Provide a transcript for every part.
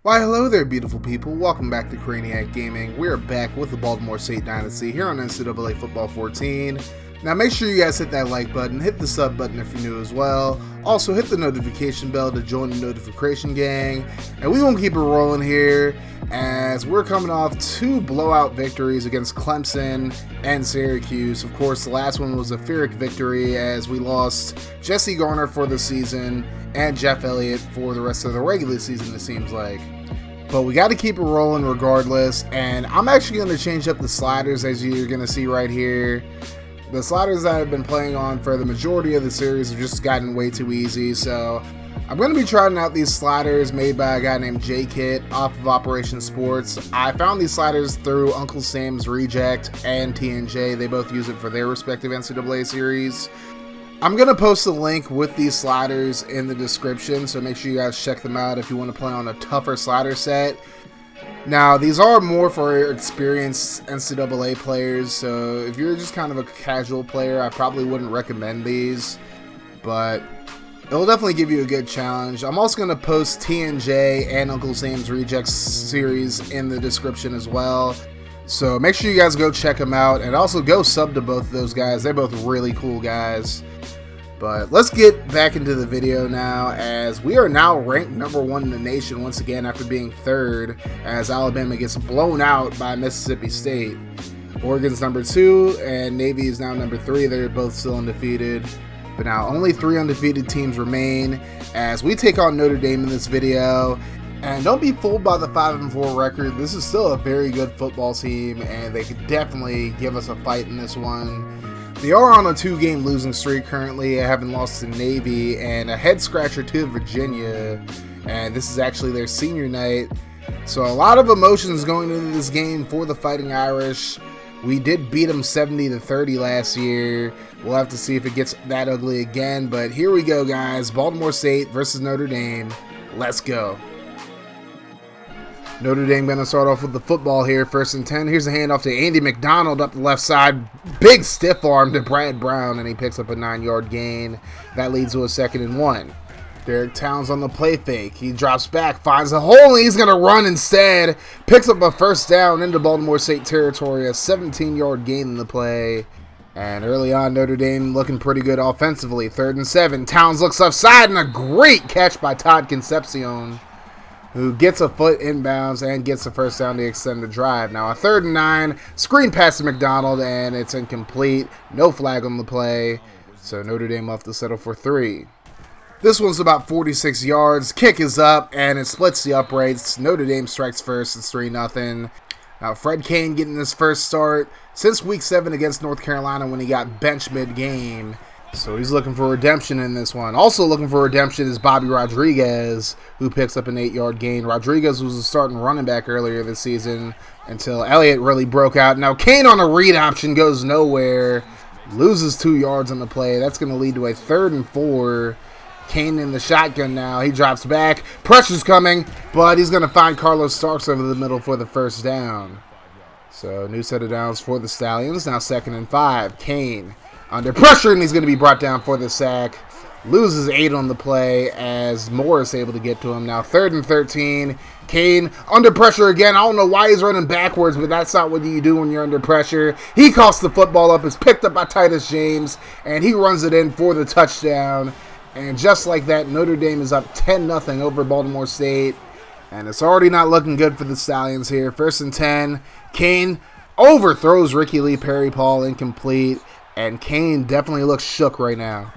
Why hello there beautiful people, welcome back to Crayniaq Gaming. We are back with the Baltimore State Dynasty here on NCAA Football 14. Now make sure you guys hit that like button, hit the sub button if you're new as well. Also hit the notification bell to join the notification gang. And we won't keep it rolling here as we're coming off two blowout victories against Clemson and Syracuse. Of course, the last one was a Pyrrhic victory as we lost Jesse Garner for the season and Jeff Elliott for the rest of the regular season, it seems like. But we got to keep it rolling regardless, and I'm actually going to change up the sliders as you're going to see right here. The sliders that I've been playing on for the majority of the series have just gotten way too easy, so I'm going to be trying out these sliders made by a guy named J-Kit off of Operation Sports. I found these sliders through Uncle Sam's Reject and TNJ. They both use it for their respective NCAA series. I'm going to post a link with these sliders in the description, so make sure you guys check them out if you want to play on a tougher slider set. Now, these are more for experienced NCAA players, so if you're just kind of a casual player, I probably wouldn't recommend these, but it'll definitely give you a good challenge. I'm also going to post TNJ and Uncle Sam's Rejects series in the description as well. So make sure you guys go check them out, and also go sub to both of those guys. They're both really cool guys. But let's get back into the video now, as we are now ranked #1 in the nation once again after being 3rd, as Alabama gets blown out by Mississippi State. Oregon's #2 and Navy is now #3. They're both still undefeated. But now only 3 undefeated teams remain as we take on Notre Dame in this video. And don't be fooled by the 5-4 record. This is still a very good football team, and they could definitely give us a fight in this one. They are on a 2-game losing streak currently, having lost to Navy and a head scratcher to Virginia. And this is actually their senior night. So a lot of emotions going into this game for the Fighting Irish. We did beat them 70-30 last year. We'll have to see if it gets that ugly again. But here we go, guys. Baltimore State versus Notre Dame. Let's go. Notre Dame going to start off with the football here, 1st and 10. Here's a handoff to Andy McDonald up the left side. Big stiff arm to Brad Brown, and he picks up a 9-yard gain. That leads to a 2nd and 1. Derek Towns on the play fake. He drops back, finds a hole, and he's going to run instead. Picks up a 1st down into Baltimore State territory, a 17-yard gain in the play. And early on, Notre Dame looking pretty good offensively. 3rd and 7. Towns looks offside, and a great catch by Todd Concepcion, who gets a foot inbounds and gets a 1st down to extend the drive. Now a 3rd and 9, screen pass to McDonald, and it's incomplete. No flag on the play, so Notre Dame left to settle for 3. This one's about 46 yards. Kick is up, and it splits the uprights. Notre Dame strikes first. It's 3-0. Now Fred Kane getting his first start since Week 7 against North Carolina when he got benched mid-game. So he's looking for redemption in this one. Also looking for redemption is Bobby Rodriguez, who picks up an 8-yard gain. Rodriguez was a starting running back earlier this season until Elliott really broke out. Now Kane on a read option goes nowhere. Loses 2 yards on the play. That's going to lead to a 3rd and 4. Kane in the shotgun now. He drops back. Pressure's coming, but he's going to find Carlos Starks over the middle for the 1st down. So new set of downs for the Stallions. Now 2nd and 5. Kane under pressure, and he's going to be brought down for the sack. Loses 8 on the play as Moore is able to get to him. Now 3rd and 13. Kane under pressure again. I don't know why he's running backwards, but that's not what you do when you're under pressure. He coughs the football up. It's picked up by Titus James, and he runs it in for the touchdown. And just like that, Notre Dame is up 10-0 over Baltimore State. And it's already not looking good for the Stallions here. 1st and 10. Kane overthrows Ricky Lee Perry Paul, incomplete. And Kane definitely looks shook right now.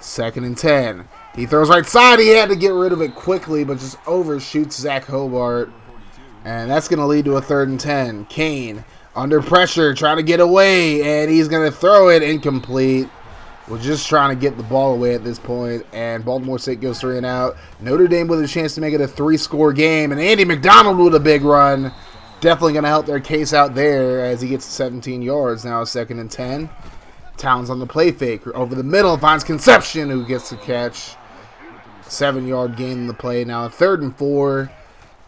2nd and 10. He throws right side. He had to get rid of it quickly, but just overshoots Zach Hobart. And that's going to lead to a 3rd and 10. Kane under pressure, trying to get away, and he's going to throw it incomplete. We're just trying to get the ball away at this point, and Baltimore State goes 3 and out. Notre Dame with a chance to make it a 3-score game, and Andy McDonald with a big run. Definitely going to help their case out there as he gets 17 yards. Now 2nd and 10. Towns on the play fake. Over the middle, finds Concepcion, who gets the catch. 7-yard gain in the play. Now 3rd and 4.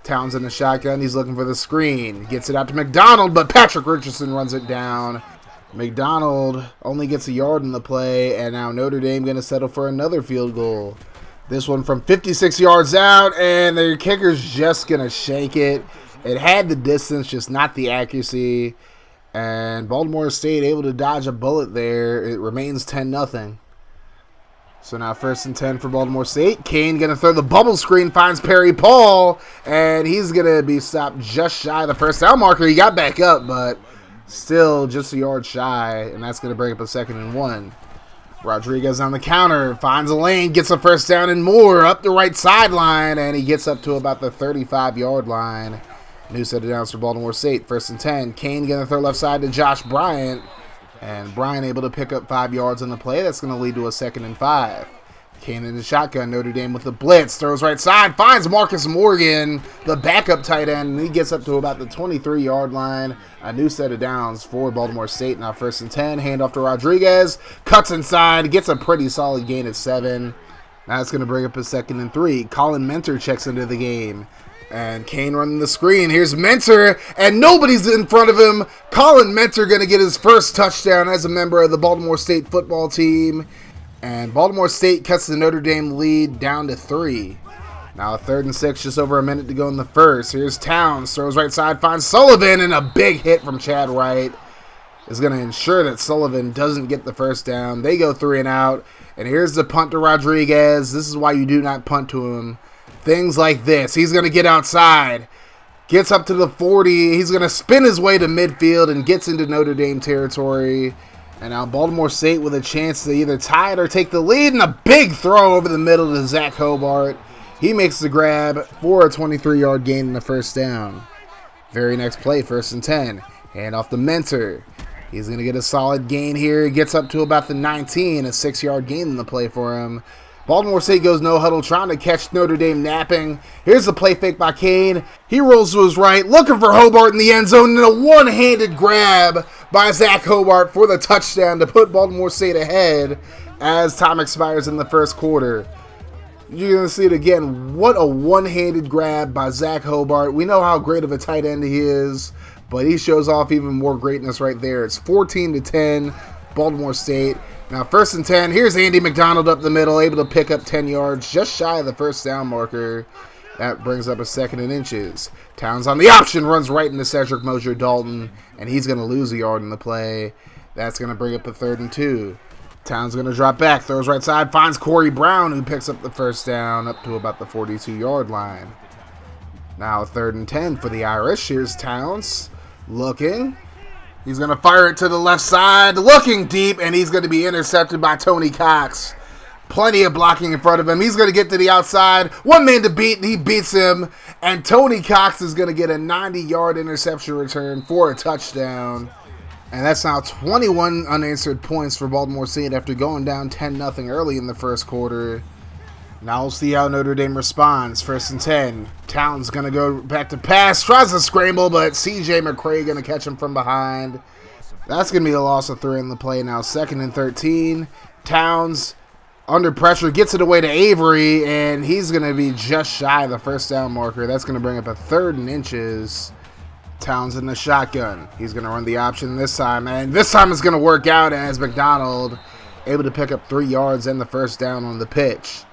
Towns in the shotgun. He's looking for the screen. Gets it out to McDonald, but Patrick Richardson runs it down. McDonald only gets a yard in the play, and now Notre Dame going to settle for another field goal. This one from 56 yards out, and their kicker's just going to shake it. It had the distance, just not the accuracy. And Baltimore State able to dodge a bullet there. It remains 10-0. So now 1st and 10 for Baltimore State. Kane going to throw the bubble screen, finds Perry Paul, and he's going to be stopped just shy of the first down marker. He got back up, but still just a yard shy, and that's going to bring up a 2nd and 1. Rodriguez on the counter, finds a lane, gets a first down and more up the right sideline, and he gets up to about the 35-yard line. New set of downs for Baltimore State, 1st and 10. Kane going to throw left side to Josh Bryant, and Bryant able to pick up 5 yards on the play. That's going to lead to a 2nd and 5. Kane in the shotgun, Notre Dame with the blitz, throws right side, finds Marcus Morgan, the backup tight end, and he gets up to about the 23-yard line. A new set of downs for Baltimore State. Now 1st and 10, handoff to Rodriguez, cuts inside, gets a pretty solid gain at 7. Now it's going to bring up a 2nd and 3. Colin Mentor checks into the game. And Kane running the screen. Here's Mentor, and nobody's in front of him. Colin Mentor going to get his first touchdown as a member of the Baltimore State football team. And Baltimore State cuts the Notre Dame lead down to 3. Now 3rd and 6, just over a minute to go in the first. Here's Towns, throws right side, finds Sullivan, and a big hit from Chad Wright is going to ensure that Sullivan doesn't get the first down. They go 3 and out, and here's the punt to Rodriguez. This is why you do not punt to him. Things like this. He's going to get outside, gets up to the 40. He's going to spin his way to midfield and gets into Notre Dame territory. And now Baltimore State with a chance to either tie it or take the lead, and a big throw over the middle to Zach Hobart. He makes the grab for a 23-yard gain in the first down. Very next play, 1st and 10. Hand off to Mentor. He's going to get a solid gain here. He gets up to about the 19, a 6-yard gain in the play for him. Baltimore State goes no huddle, trying to catch Notre Dame napping. Here's the play fake by Kane. He rolls to his right, looking for Hobart in the end zone, and a one-handed grab by Zach Hobart for the touchdown to put Baltimore State ahead as time expires in the first quarter. You're going to see it again. What a one-handed grab by Zach Hobart. We know how great of a tight end he is, but he shows off even more greatness right there. It's 14-10, Baltimore State. Now 1st and 10, here's Andy McDonald up the middle, able to pick up 10 yards, just shy of the first down marker. That brings up a 2nd and inches. Towns on the option, runs right into Cedric Mosier-Dalton, and he's going to lose a yard in the play. That's going to bring up a 3rd and 2. Towns going to drop back, throws right side, finds Corey Brown, who picks up the first down up to about the 42-yard line. Now 3rd and 10 for the Irish. Here's Towns looking. He's going to fire it to the left side, looking deep, and he's going to be intercepted by Tony Cox. Plenty of blocking in front of him. He's going to get to the outside. One man to beat, and he beats him. And Tony Cox is going to get a 90-yard interception return for a touchdown. And that's now 21 unanswered points for Baltimore State after going down 10-0 early in the first quarter. Now we'll see how Notre Dame responds. 1st and 10. Towns going to go back to pass. Tries to scramble, but C.J. McCray going to catch him from behind. That's going to be a loss of 3 in the play now. 2nd and 13. Towns under pressure gets it away to Avery, and he's going to be just shy of the first down marker. That's going to bring up a 3rd and inches. Towns in the shotgun. He's going to run the option this time, and this time it's going to work out as McDonald able to pick up 3 yards and the first down on the pitch.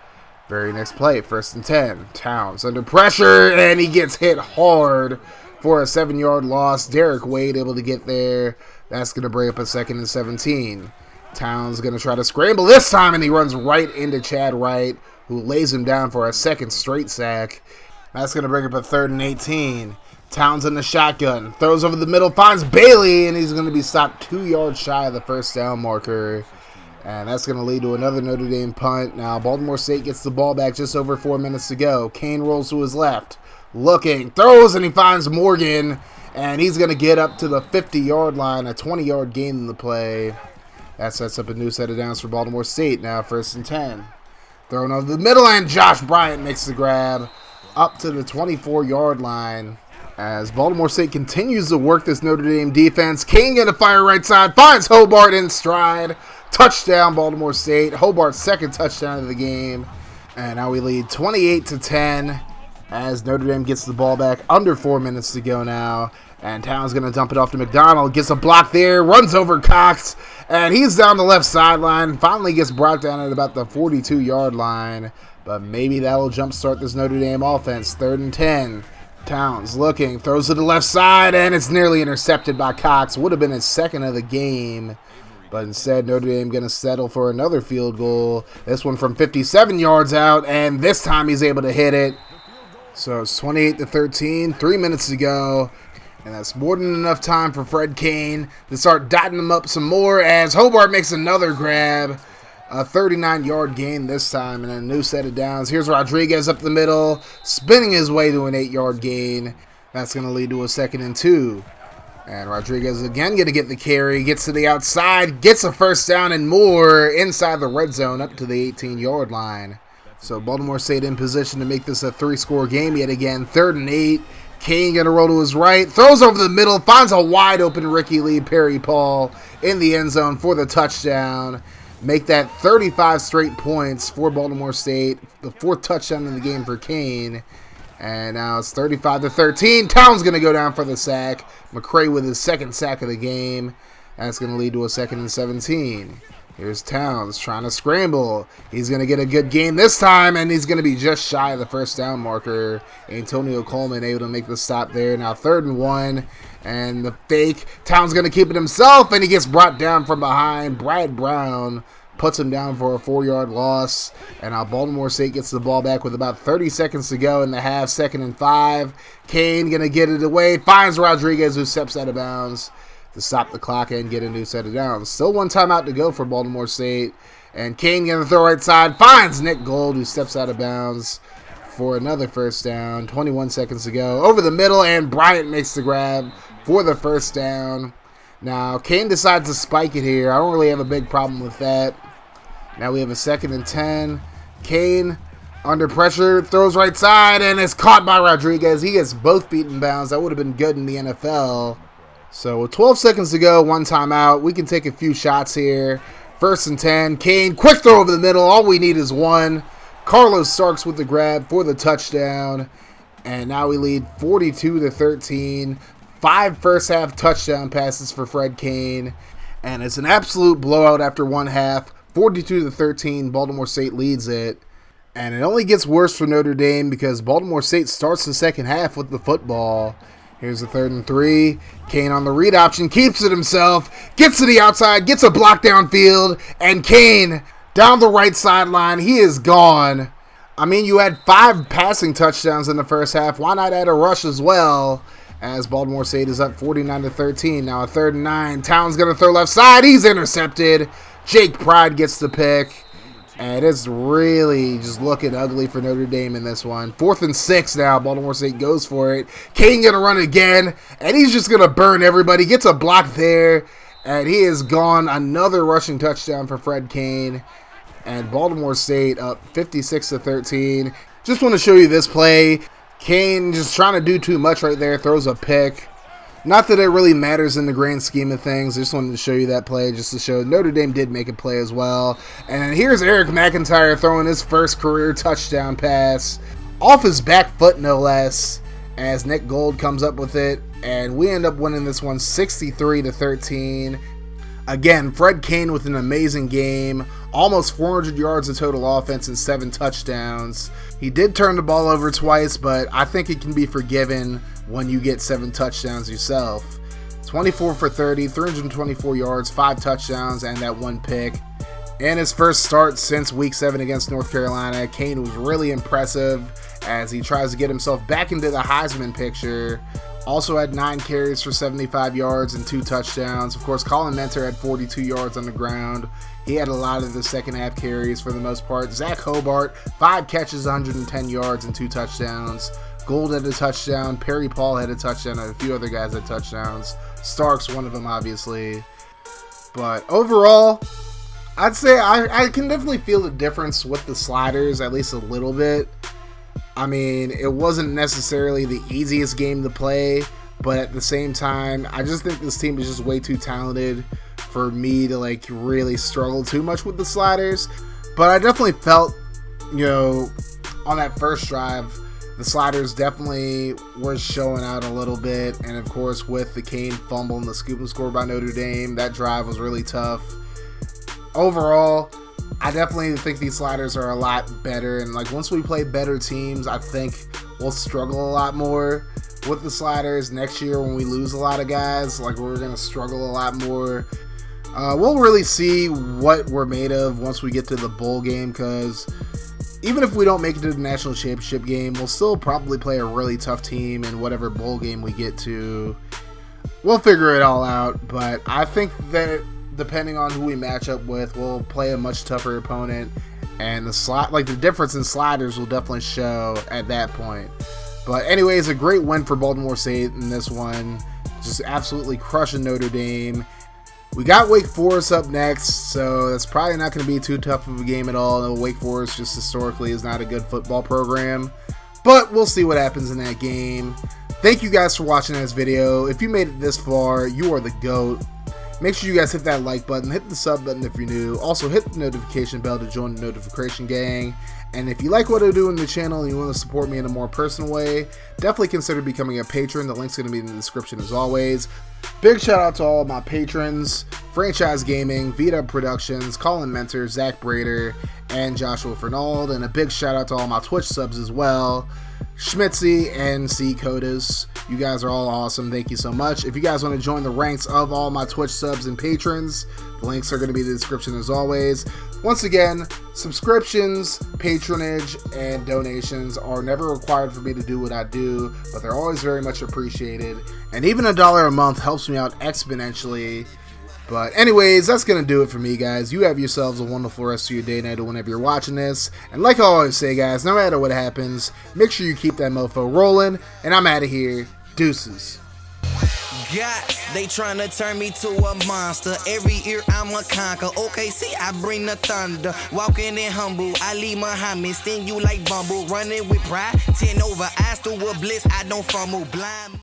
Very next play, 1st and 10. Towns under pressure, and he gets hit hard for a 7-yard loss. Derek Wade able to get there. That's going to bring up a 2nd and 17. Towns going to try to scramble this time, and he runs right into Chad Wright, who lays him down for a 2nd straight sack. That's going to bring up a 3rd and 18. Towns in the shotgun. Throws over the middle, finds Bailey, and he's going to be stopped 2 yards shy of the first down marker. And that's going to lead to another Notre Dame punt. Now, Baltimore State gets the ball back just over 4 minutes to go. Kane rolls to his left. Looking. Throws, and he finds Morgan. And he's going to get up to the 50-yard line. A 20-yard gain in the play. That sets up a new set of downs for Baltimore State. Now, 1st and 10. Thrown over the middle, and Josh Bryant makes the grab up to the 24-yard line. As Baltimore State continues to work this Notre Dame defense. Kane going to fire right side. Finds Hobart in stride. Touchdown, Baltimore State. Hobart's 2nd touchdown of the game. And now we lead 28-10 as Notre Dame gets the ball back. Under 4 minutes to go now. And Towns going to dump it off to McDonald. Gets a block there. Runs over Cox. And he's down the left sideline. Finally gets brought down at about the 42-yard line. but maybe that'll jumpstart this Notre Dame offense. 3rd and 10. Towns looking, throws to the left side, and it's nearly intercepted by Cox. Would have been his second of the game, but instead Notre Dame going to settle for another field goal. This one from 57 yards out, and this time he's able to hit it. So it's 28-13, 3 minutes to go, and that's more than enough time for Fred Kane to start dotting them up some more as Hobart makes another grab. A 39-yard gain this time, and a new set of downs. Here's Rodriguez up the middle, spinning his way to an 8-yard gain. That's going to lead to a 2nd and 2. And Rodriguez again going to get the carry, gets to the outside, gets a first down and more inside the red zone up to the 18-yard line. So Baltimore State in position to make this a 3-score game yet again. 3rd and 8. Kane going to roll to his right, throws over the middle, finds a wide open Ricky Lee Perry Paul in the end zone for the touchdown. Make that 35 straight points for Baltimore State. The 4th touchdown in the game for Kane. And now it's 35-13. Towns going to go down for the sack. McCray with his 2nd sack of the game. That's going to lead to a 2nd and 17. Here's Towns trying to scramble. He's going to get a good gain this time, and he's going to be just shy of the first down marker. Antonio Coleman able to make the stop there. Now 3rd and 1. And the fake. Towns going to keep it himself, and he gets brought down from behind. Brad Brown puts him down for a 4-yard loss. And now Baltimore State gets the ball back with about 30 seconds to go in the half. 2nd and 5. Kane going to get it away. Finds Rodriguez, who steps out of bounds to stop the clock and get a new set of downs. Still 1 timeout to go for Baltimore State. And Kane going to throw right side. Finds Nick Gold, who steps out of bounds for another first down. 21 seconds to go. Over the middle, and Bryant makes the grab for the first down. Now, Kane decides to spike it here. I don't really have a big problem with that. Now we have a 2nd and 10. Kane, under pressure, throws right side, and is caught by Rodriguez. He gets both feet in bounds. That would have been good in the NFL. So with 12 seconds to go, 1 timeout. We can take a few shots here. 1st and 10. Kane, quick throw over the middle. All we need is 1. Carlos Starks with the grab for the touchdown. And now we lead 42-13. 5 first-half touchdown passes for Fred Kane. And it's an absolute blowout after 1 half. 42-13, Baltimore State leads it. And it only gets worse for Notre Dame because Baltimore State starts the second half with the football. Here's the 3rd and 3. Kane on the read option, keeps it himself, gets to the outside, gets a block downfield, and Kane down the right sideline. He is gone. I mean, you had 5 passing touchdowns in the first half. Why not add a rush as well? As Baltimore State is up 49-13. Now a 3rd and 9. Towns going to throw left side. He's intercepted. Jake Pride gets the pick. And it's really just looking ugly for Notre Dame in this one. 4th and 6 now. Baltimore State goes for it. Kane going to run again. And he's just going to burn everybody. Gets a block there. And he is gone. Another rushing touchdown for Fred Kane. And Baltimore State up 56-13. Just want to show you this play. Kane just trying to do too much right there. Throws a pick. Not that it really matters in the grand scheme of things. I just wanted to show you that play just to show Notre Dame did make a play as well. And here's Eric McIntyre throwing his first career touchdown pass. Off his back foot, no less. As Nick Gold comes up with it. And we end up winning this one 63-13. Again, Fred Kane with an amazing game. Almost 400 yards of total offense and 7 touchdowns. He did turn the ball over twice, but I think it can be forgiven when you get 7 touchdowns yourself. 24 for 30, 324 yards, 5 touchdowns, and that 1 pick. In his first start since Week 7 against North Carolina, Kane was really impressive as he tries to get himself back into the Heisman picture. Also had 9 carries for 75 yards and 2 touchdowns. Of course, Colin Mentor had 42 yards on the ground. He had a lot of the second half carries for the most part. Zach Hobart, 5 catches, 110 yards and 2 touchdowns. Gold had a touchdown. Perry Paul had a touchdown, and a few other guys had touchdowns. Starks, one of them, obviously. But overall, I'd say I can definitely feel the difference with the sliders, at least a little bit. I mean, it wasn't necessarily the easiest game to play, but at the same time, I just think this team is just way too talented for me to like really struggle too much with the sliders. But I definitely felt, you know, on that first drive, the sliders definitely was showing out a little bit. And of course, with the Kane fumble and the scoop and score by Notre Dame, that drive was really tough. Overall, I definitely think these sliders are a lot better, and like once we play better teams, I think we'll struggle a lot more with the sliders. Next year when we lose a lot of guys, like we're gonna struggle a lot more. We'll really see what we're made of once we get to the bowl game, because even if we don't make it to the national championship game, we'll still probably play a really tough team in whatever bowl game we get to. We'll figure it all out, but I think that depending on who we match up with, we'll play a much tougher opponent, and the difference in sliders will definitely show at that point. But anyways, a great win for Baltimore State in this one, just absolutely crushing Notre Dame. We got Wake Forest up next, so that's probably not going to be too tough of a game at all. Wake Forest just historically is not a good football program, but we'll see what happens in that game. Thank you guys for watching this video. If you made it this far, you are the GOAT. Make sure you guys hit that like button, hit the sub button if you're new. Also hit the notification bell to join the notification gang. And if you like what I do in the channel and you want to support me in a more personal way, definitely consider becoming a patron. The link's going to be in the description as always. Big shout out to all of my patrons: Franchise Gaming, Vita Productions, Colin Mentor, Zach Brader, and Joshua Fernald. And a big shout out to all my Twitch subs as well: Schmitzy and C. Codas. You guys are all awesome. Thank you so much. If you guys want to join the ranks of all my Twitch subs and patrons, the links are going to be in the description as always. Once again, subscriptions, patronage, and donations are never required for me to do what I do, but they're always very much appreciated. And even $1 a month helps me out exponentially. But anyways, that's going to do it for me, guys. You have yourselves a wonderful rest of your day, night, or whenever you're watching this. And like I always say, guys, no matter what happens, make sure you keep that mofo rolling. And I'm out of here. Deuces. God, they tryna turn me to a monster. Every year I'm a conquer. Okay, see, I bring the thunder. Walking in humble, Ali Muhammad. Sting you like Bumble. Running with pride. 10 over, I still with bliss. I don't fumble blind.